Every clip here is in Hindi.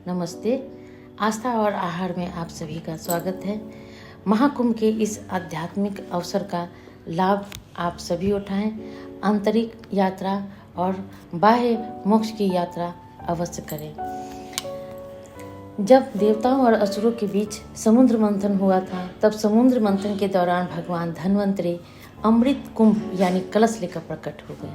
नमस्ते। आस्था और आहार में आप सभी का स्वागत है। महाकुंभ के इस आध्यात्मिक अवसर का लाभ आप सभी उठाएं। आंतरिक यात्रा और बाह्य मोक्ष की यात्रा अवश्य करें। जब देवताओं और असुरों के बीच समुद्र मंथन हुआ था, तब समुद्र मंथन के दौरान भगवान धन्वंतरी अमृत कुंभ यानी कलश लेकर प्रकट हो गए।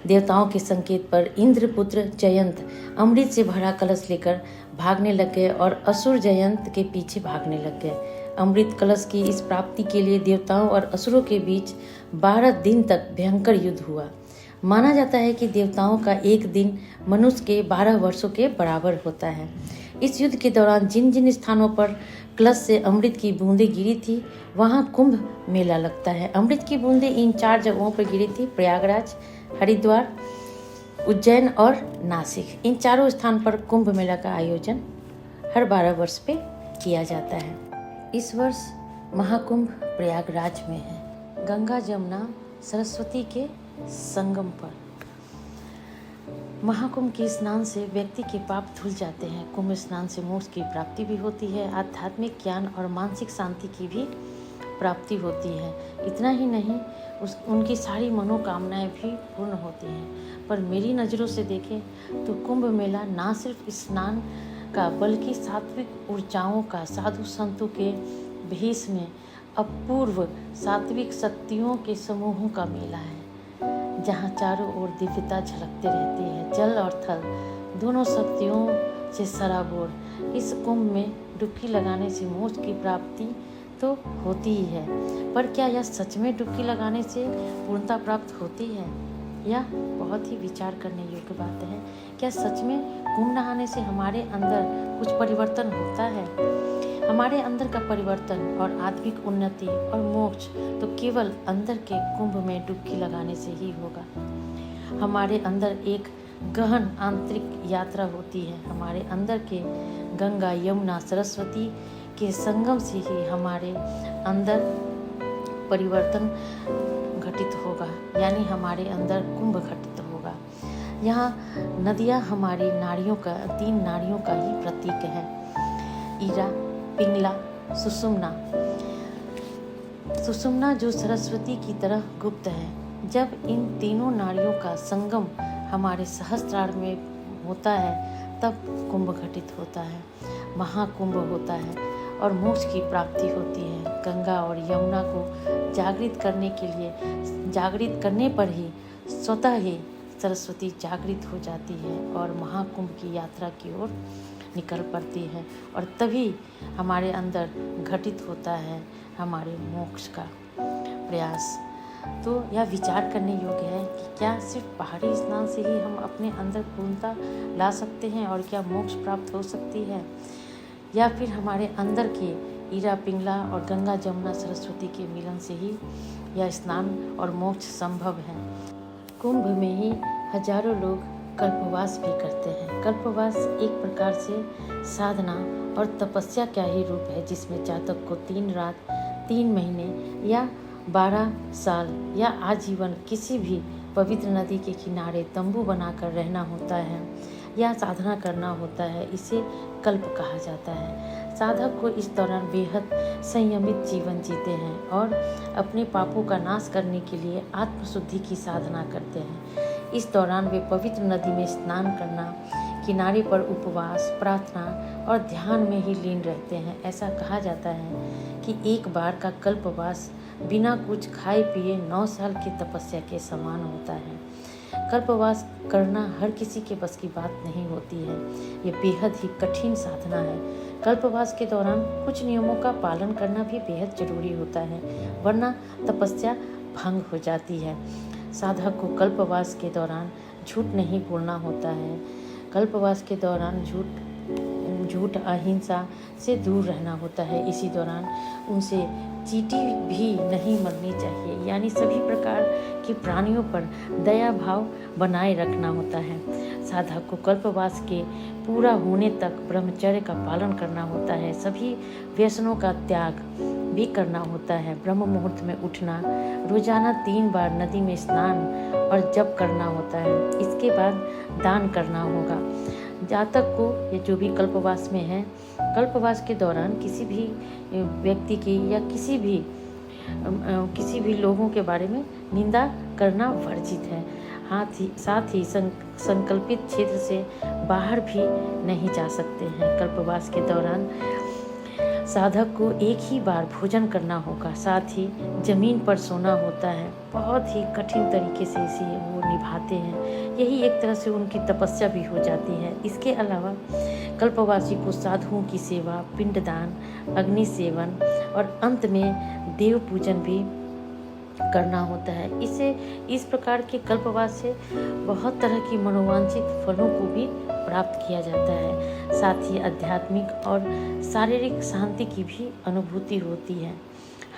देवताओं के संकेत पर इंद्रपुत्र जयंत अमृत से भरा कलश लेकर भागने लग गए और असुर जयंत के पीछे भागने लग गए। अमृत कलश की इस प्राप्ति के लिए देवताओं और असुरों के बीच 12 दिन तक भयंकर युद्ध हुआ। माना जाता है कि देवताओं का एक दिन मनुष्य के 12 वर्षों के बराबर होता है। इस युद्ध के दौरान जिन जिन स्थानों पर कलश से अमृत की बूंदें गिरी थी, वहाँ कुंभ मेला लगता है। अमृत की बूंदें इन 4 जगहों पर गिरी थी: प्रयागराज, हरिद्वार, उज्जैन और नासिक। इन चारों स्थान पर कुंभ मेला का आयोजन हर 12 वर्ष पे किया जाता है। इस वर्ष महाकुंभ प्रयागराज में है, गंगा जमुना सरस्वती के संगम पर। महाकुंभ के स्नान से व्यक्ति के पाप धुल जाते हैं। कुंभ स्नान से मोक्ष की प्राप्ति भी होती है, आध्यात्मिक ज्ञान और मानसिक शांति की भी प्राप्ति होती है। इतना ही नहीं, उनकी सारी मनोकामनाएं भी पूर्ण होती हैं। पर मेरी नज़रों से देखें तो कुंभ मेला ना सिर्फ स्नान का बल्कि सात्विक ऊर्जाओं का, साधु संतों के भेष में अपूर्व सात्विक शक्तियों के समूहों का मेला है, जहाँ चारों ओर दिव्यता झलकते रहती है। जल और थल दोनों शक्तियों से सराबोर इस कुंभ में डुबकी लगाने से मोक्ष की प्राप्ति तो होती ही है, पर क्या यह सच में डुबकी लगाने से पूर्णता प्राप्त होती है? यह बहुत ही विचार करने योग्य बात है। क्या सच में कुंभ नहाने से हमारे अंदर कुछ परिवर्तन होता है? हमारे अंदर का परिवर्तन और आत्मिक उन्नति और मोक्ष तो केवल अंदर के कुंभ में डुबकी लगाने से ही होगा। हमारे अंदर एक गहन आंतरिक यात्रा होती है। हमारे अंदर के गंगा, यमुना, सरस्वती के संगम से ही हमारे अंदर परिवर्तन घटित होगा, यानी हमारे अंदर कुंभ घटित होगा। यहाँ नदियाँ हमारी नाड़ियों का, 3 नाड़ियों का ही प्रतीक है: ईरा, पिंगला, सुषुम्ना। सुषुम्ना जो सरस्वती की तरह गुप्त है। जब इन तीनों नाड़ियों का संगम हमारे सहस्त्रार में होता है, तब कुंभ घटित होता है, महाकुंभ होता है और मोक्ष की प्राप्ति होती है। गंगा और यमुना को जागृत करने पर ही स्वतः ही सरस्वती जागृत हो जाती है और महाकुंभ की यात्रा की ओर निकल पड़ती है, और तभी हमारे अंदर घटित होता है हमारे मोक्ष का प्रयास। तो यह विचार करने योग्य है कि क्या सिर्फ पहाड़ी स्नान से ही हम अपने अंदर पूर्णता ला सकते हैं और क्या मोक्ष प्राप्त हो सकती है, या फिर हमारे अंदर के ईरा, पिंगला और गंगा, जमुना, सरस्वती के मिलन से ही यह स्नान और मोक्ष संभव है। कुंभ में ही हजारों लोग कल्पवास भी करते हैं। कल्पवास एक प्रकार से साधना और तपस्या का ही रूप है, जिसमें जातक को 3 रात, 3 महीने या 12 साल या आजीवन किसी भी पवित्र नदी के किनारे तंबू बनाकर रहना होता है या साधना करना होता है। इसे कल्प कहा जाता है। साधक को इस दौरान बेहद संयमित जीवन जीते हैं और अपने पापों का नाश करने के लिए आत्मशुद्धि की साधना करते हैं। इस दौरान वे पवित्र नदी में स्नान करना, किनारे पर उपवास, प्रार्थना और ध्यान में ही लीन रहते हैं। ऐसा कहा जाता है कि एक बार का कल्पवास बिना कुछ खाए पिए 9 साल की तपस्या के समान होता है। कल्पवास करना हर किसी के बस की बात नहीं होती है। ये बेहद ही कठिन साधना है। कल्पवास के दौरान कुछ नियमों का पालन करना भी बेहद जरूरी होता है, वरना तपस्या भंग हो जाती है। साधक को कल्पवास के दौरान झूठ नहीं बोलना होता है। कल्पवास के दौरान झूठ, अहिंसा से दूर रहना होता है। इसी दौरान उनसे चींटी भी नहीं मरनी चाहिए, यानी सभी प्रकार के प्राणियों पर दया भाव बनाए रखना होता है। साधक को कल्पवास के पूरा होने तक ब्रह्मचर्य का पालन करना होता है। सभी व्यसनों का त्याग भी करना होता है। ब्रह्म मुहूर्त में उठना, रोजाना 3 बार नदी में स्नान और जप करना होता है। इसके बाद दान करना होगा। जातक को या जो भी कल्पवास में है, कल्पवास के दौरान किसी भी व्यक्ति की या किसी भी लोगों के बारे में निंदा करना वर्जित है। साथ ही संकल्पित क्षेत्र से बाहर भी नहीं जा सकते हैं। कल्पवास के दौरान साधक को एक ही बार भोजन करना होगा, साथ ही जमीन पर सोना होता है। बहुत ही कठिन तरीके से इसे वो निभाते हैं। यही एक तरह से उनकी तपस्या भी हो जाती है। इसके अलावा कल्पवासी को साधुओं की सेवा, पिंडदान, अग्नि सेवन और अंत में देव पूजन भी करना होता है। इस प्रकार के कल्पवास से बहुत तरह की मनोवांछित फलों को भी प्राप्त किया जाता है। साथ ही आध्यात्मिक और शारीरिक शांति की भी अनुभूति होती है।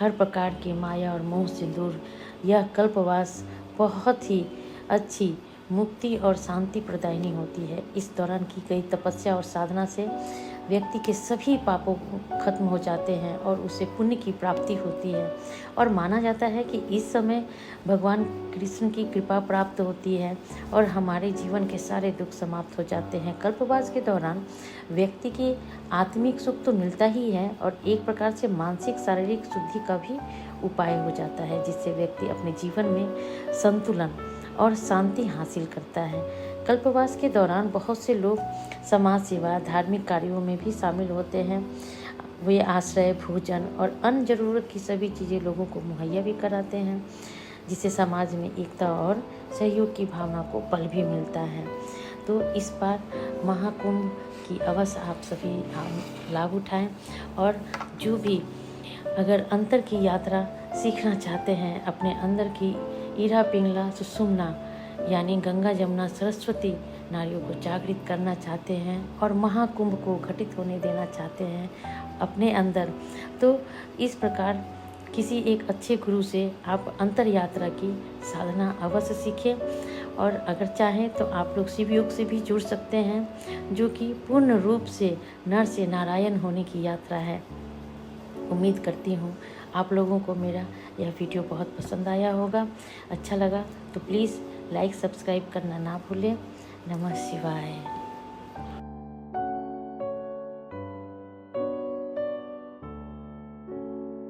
हर प्रकार की माया और मोह से दूर यह कल्पवास बहुत ही अच्छी मुक्ति और शांति प्रदायिनी होती है। इस दौरान की गई तपस्या और साधना से व्यक्ति के सभी पापों खत्म हो जाते हैं और उसे पुण्य की प्राप्ति होती है। और माना जाता है कि इस समय भगवान कृष्ण की कृपा प्राप्त होती है और हमारे जीवन के सारे दुख समाप्त हो जाते हैं। कल्पवास के दौरान व्यक्ति की आत्मिक सुख तो मिलता ही है और एक प्रकार से मानसिक शारीरिक शुद्धि का भी उपाय हो जाता है, जिससे व्यक्ति अपने जीवन में संतुलन और शांति हासिल करता है। कल्पवास के दौरान बहुत से लोग समाज सेवा, धार्मिक कार्यों में भी शामिल होते हैं। वे आश्रय, भोजन और अन्य जरूरत की सभी चीज़ें लोगों को मुहैया भी कराते हैं, जिससे समाज में एकता और सहयोग की भावना को बल भी मिलता है। तो इस बार महाकुंभ की अवश्य आप सभी लाभ उठाएं और जो भी अगर अंतर की यात्रा सीखना चाहते हैं, अपने अंदर की ईरा, पिंगला, सुषुम्ना यानी गंगा, जमुना, सरस्वती नारियों को जागृत करना चाहते हैं और महाकुंभ को घटित होने देना चाहते हैं अपने अंदर, तो इस प्रकार किसी एक अच्छे गुरु से आप अंतर यात्रा की साधना अवश्य सीखें। और अगर चाहें तो आप लोग शिव योग से भी जुड़ सकते हैं, जो कि पूर्ण रूप से नर से नारायण होने की यात्रा है। उम्मीद करती हूँ आप लोगों को मेरा यह वीडियो बहुत पसंद आया होगा। अच्छा लगा तो प्लीज़ लाइक, सब्सक्राइब करना ना भूलें। नमः शिवाय।